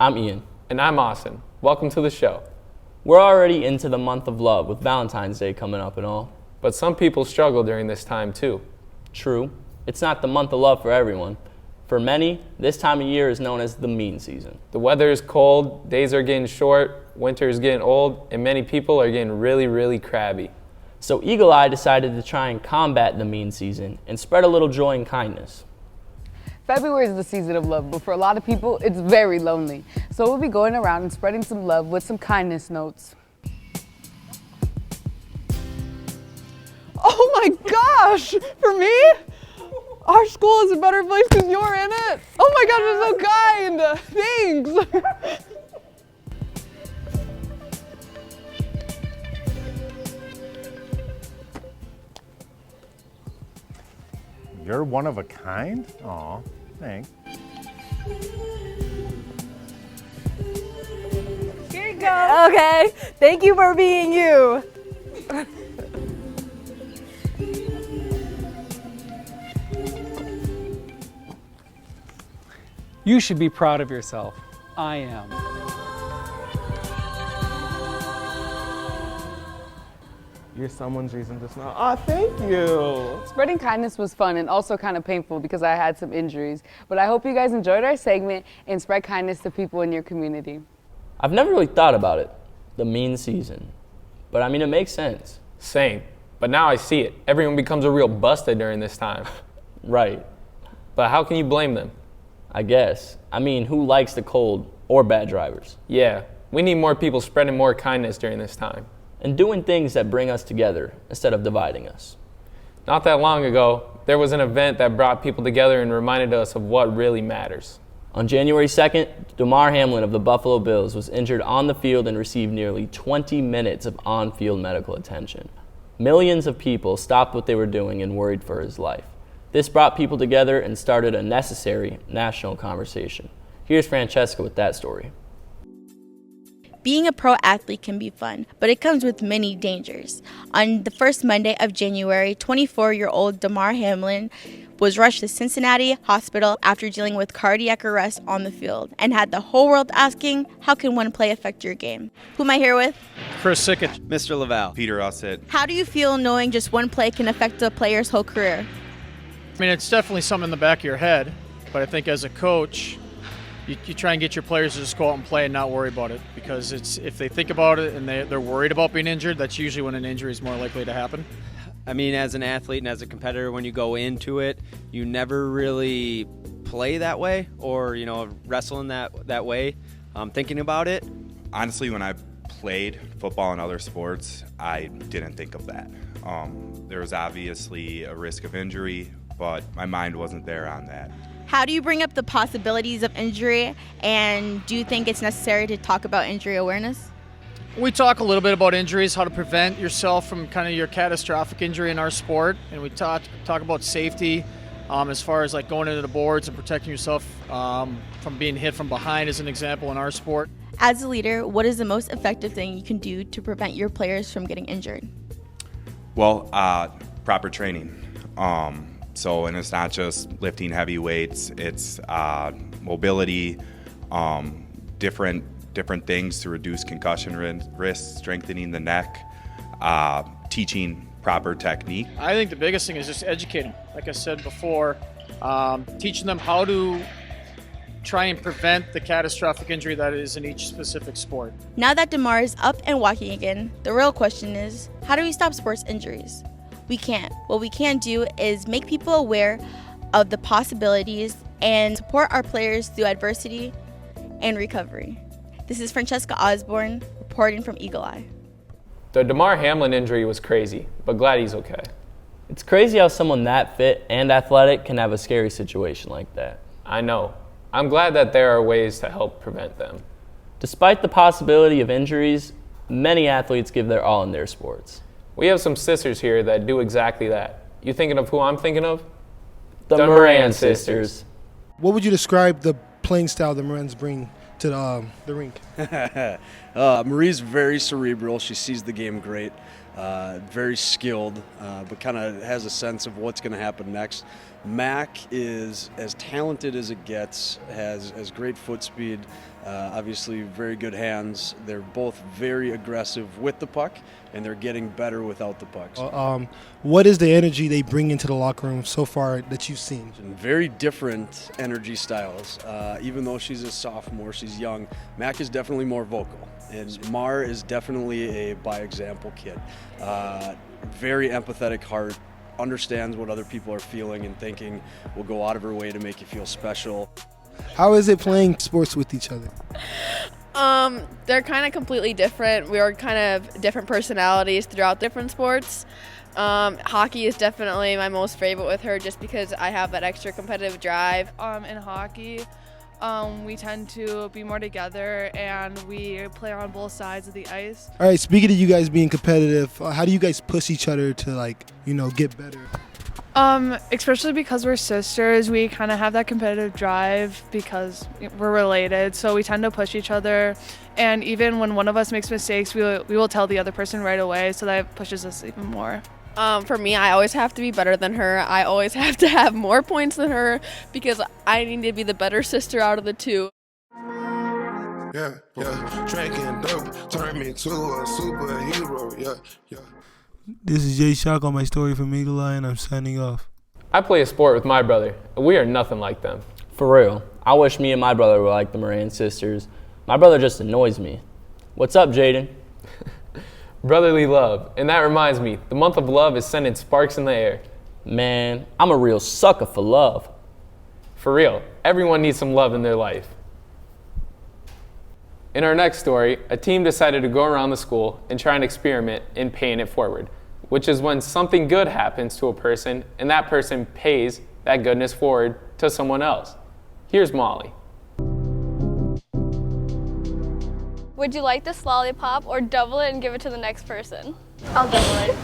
I'm Ian. And I'm Austin. Welcome to the show. We're already into the month of love with Valentine's Day coming up and all. But some people struggle during this time too. True. It's not the month of love for everyone. For many, this time of year is known as the mean season. The weather is cold, days are getting short, winter is getting old, and many people are getting really crabby. So EaglEye decided to try and combat the mean season and spread a little joy and kindness. February is the season of love, but for a lot of people, it's very lonely. So we'll be going around and spreading some love with some kindness notes. Oh my gosh! For me? Our school is a better place because you're in it. Oh my gosh, you're so kind. Thanks. You're one of a kind? Aw, thanks. Here you go. Okay, thank you for being you. You should be proud of yourself. I am. You're someone's reason to smile. Aw, thank you. Spreading kindness was fun and also kind of painful because I had some injuries. But I hope you guys enjoyed our segment and spread kindness to people in your community. I've never really thought about it, the mean season. But I mean, it makes sense. Same. But now I see it. Everyone becomes a real busted during this time. Right. But how can you blame them? I guess. I mean, who likes the cold or bad drivers? Yeah, we need more people spreading more kindness during this time. And doing things that bring us together instead of dividing us. Not that long ago, there was an event that brought people together and reminded us of what really matters. On January 2nd, Damar Hamlin of the Buffalo Bills was injured on the field and received nearly 20 minutes of on-field medical attention. Millions of people stopped what they were doing and worried for his life. This brought people together and started a necessary national conversation. Here's Francesca with that story. Being a pro athlete can be fun, but it comes with many dangers. On the first Monday of January, 24-year-old Damar Hamlin was rushed to Cincinnati Hospital after dealing with cardiac arrest on the field and had the whole world asking, how can one play affect your game? Who am I here with? Chris Sickett. Mr. Laval. Peter Ossett. How do you feel knowing just one play can affect a player's whole career? I mean, it's definitely something in the back of your head, but I think as a coach, you try and get your players to just go out and play and not worry about it, because if they think about it and they're worried about being injured, that's usually when an injury is more likely to happen. I mean, as an athlete and as a competitor, when you go into it, you never really play that way or, wrestle in that way, thinking about it. Honestly, when I played football and other sports, I didn't think of that. There was obviously a risk of injury, but my mind wasn't there on that. How do you bring up the possibilities of injury, and do you think it's necessary to talk about injury awareness? We talk a little bit about injuries, how to prevent yourself from kind of your catastrophic injury in our sport, and we talk about safety as far as like going into the boards and protecting yourself from being hit from behind as an example in our sport. As a leader, what is the most effective thing you can do to prevent your players from getting injured? Well, proper training. And it's not just lifting heavy weights, it's mobility, different things to reduce concussion risk, strengthening the neck, teaching proper technique. I think the biggest thing is just educating. Like I said before, teaching them how to try and prevent the catastrophic injury that is in each specific sport. Now that Damar is up and walking again, the real question is, how do we stop sports injuries? We can't. What we can do is make people aware of the possibilities and support our players through adversity and recovery. This is Francesca Osborne reporting from EaglEye. The Damar Hamlin injury was crazy, but glad he's okay. It's crazy how someone that fit and athletic can have a scary situation like that. I know. I'm glad that there are ways to help prevent them. Despite the possibility of injuries, many athletes give their all in their sports. We have some sisters here that do exactly that. You thinking of who I'm thinking of? The Moran sisters. What would you describe the playing style the Morans bring to the rink? Marie's very cerebral. She sees the game great. Very skilled, but kind of has a sense of what's going to happen next. Mac is as talented as it gets, has great foot speed, obviously very good hands. They're both very aggressive with the puck, and they're getting better without the puck. What is the energy they bring into the locker room so far that you've seen? Very different energy styles. Even though she's a sophomore, she's young, Mac is definitely more vocal, and Mar is definitely a by example kid. Very empathetic heart, understands what other people are feeling and thinking, will go out of her way to make you feel special. How is it playing sports with each other? They're kind of completely different. We are kind of different personalities throughout different sports. Hockey is definitely my most favorite with her just because I have that extra competitive drive. In hockey, we tend to be more together and we play on both sides of the ice. All right, speaking of you guys being competitive, how do you guys push each other to get better? Especially because we're sisters, we kind of have that competitive drive because we're related, so we tend to push each other. And even when one of us makes mistakes, we will tell the other person right away, so that pushes us even more. For me, I always have to be better than her. I always have to have more points than her because I need to be the better sister out of the two. Yeah, drinking dope turned me to a superhero, yeah. This is Jay Shock on my story from EaglEye, and I'm signing off. I play a sport with my brother, and we are nothing like them. For real, I wish me and my brother were like the Moran sisters. My brother just annoys me. What's up, Jaden? Brotherly love, and that reminds me, the month of love is sending sparks in the air. Man, I'm a real sucker for love. For real, everyone needs some love in their life. In our next story, a team decided to go around the school and try an experiment in paying it forward, which is when something good happens to a person and that person pays that goodness forward to someone else. Here's Molly. Would you like this lollipop or double it and give it to the next person? I'll double it.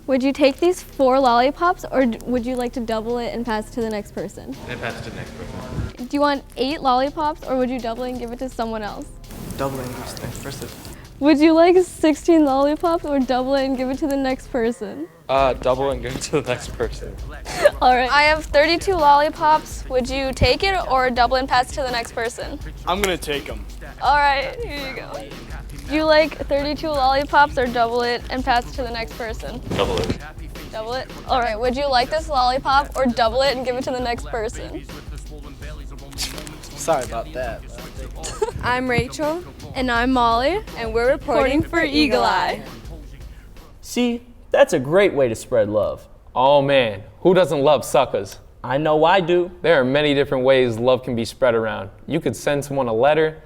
Would you take these 4 lollipops or would you like to double it and pass it to the next person? And pass it to the next person. Do you want 8 lollipops or would you double it and give it to someone else? Double it and give it to the next person. Would you like 16 lollipops or double it and give it to the next person? Double it and give it to the next person. All right. I have 32 lollipops. Would you take it or double and pass it to the next person? I'm gonna take them. All right, here you go. Do you like 32 lollipops or double it and pass it to the next person? Double it. Double it? All right, would you like this lollipop or double it and give it to the next person? Sorry about that. I'm Rachel. And I'm Molly. And we're reporting for EaglEye. See, that's a great way to spread love. Oh man, who doesn't love suckers? I know I do. There are many different ways love can be spread around. You could send someone a letter.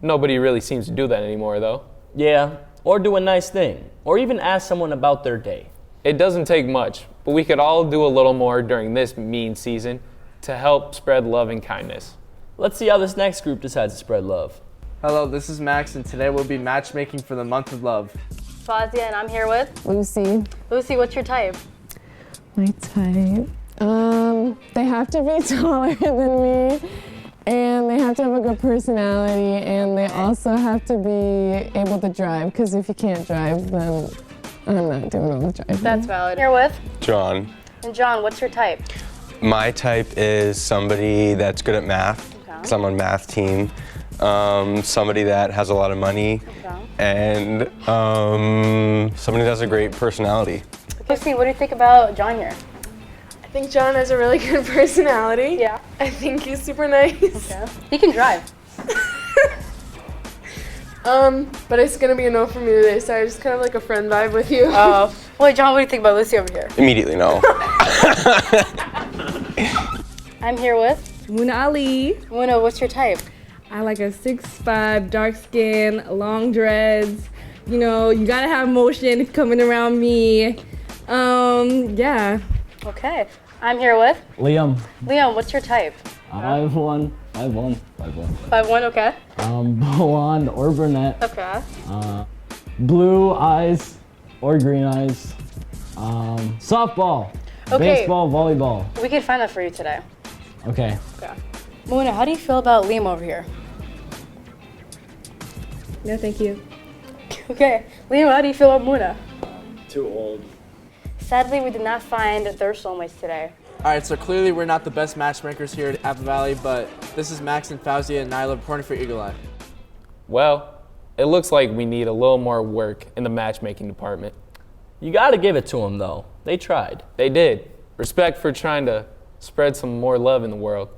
Nobody really seems to do that anymore though. Yeah, or do a nice thing, or even ask someone about their day. It doesn't take much, but we could all do a little more during this mean season to help spread love and kindness. Let's see how this next group decides to spread love. Hello, this is Max, and today we'll be matchmaking for the month of love. Fazia, and I'm here with Lucy. Lucy. What's your type? My type? They have to be taller than me, and they have to have a good personality, and they also have to be able to drive, because if you can't drive, then I'm not doing all the driving. That's valid. Here with John. And John, what's your type? My type is somebody that's good at math, because I'm on math team. Somebody that has a lot of money, and somebody that has a great personality. Lucy, what do you think about John here? I think John has a really good personality. Yeah. I think he's super nice. Okay. He can drive. But it's gonna be a no for me today, so I just kind of like a friend vibe with you. Oh. Wait, John, what do you think about Lucy over here? Immediately no. I'm here with Muna Ali. Muna, what's your type? I like a 6'5", dark skin, long dreads. You know, you gotta have motion coming around me. Yeah. Okay. I'm here with Liam. Liam, what's your type? 5'1". 5'1". 5'1", okay. Blonde or brunette. Okay. Blue eyes or green eyes. Softball. Okay. Baseball, volleyball. We can find that for you today. Okay. Okay. Muna, how do you feel about Liam over here? No, thank you. Okay. Liam, how do you feel about Muna? Too old. Sadly, we did not find their soulmates today. All right, so clearly we're not the best matchmakers here at Apple Valley, but this is Max and Fauzia and Nyla reporting for EaglEye. Well, it looks like we need a little more work in the matchmaking department. You got to give it to them, though. They tried. They did. Respect for trying to spread some more love in the world.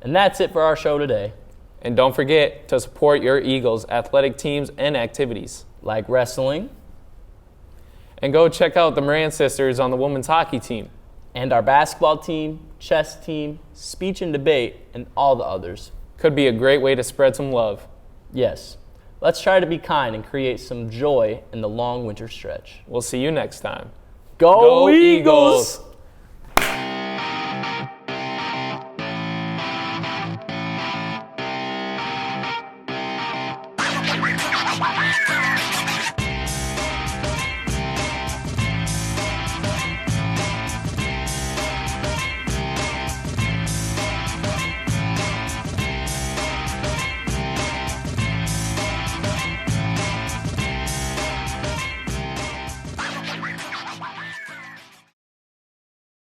And that's it for our show today. And don't forget to support your Eagles' athletic teams and activities. Like wrestling. And go check out the Moran sisters on the women's hockey team. And our basketball team, chess team, speech and debate, and all the others. Could be a great way to spread some love. Yes. Let's try to be kind and create some joy in the long winter stretch. We'll see you next time. Go Eagles!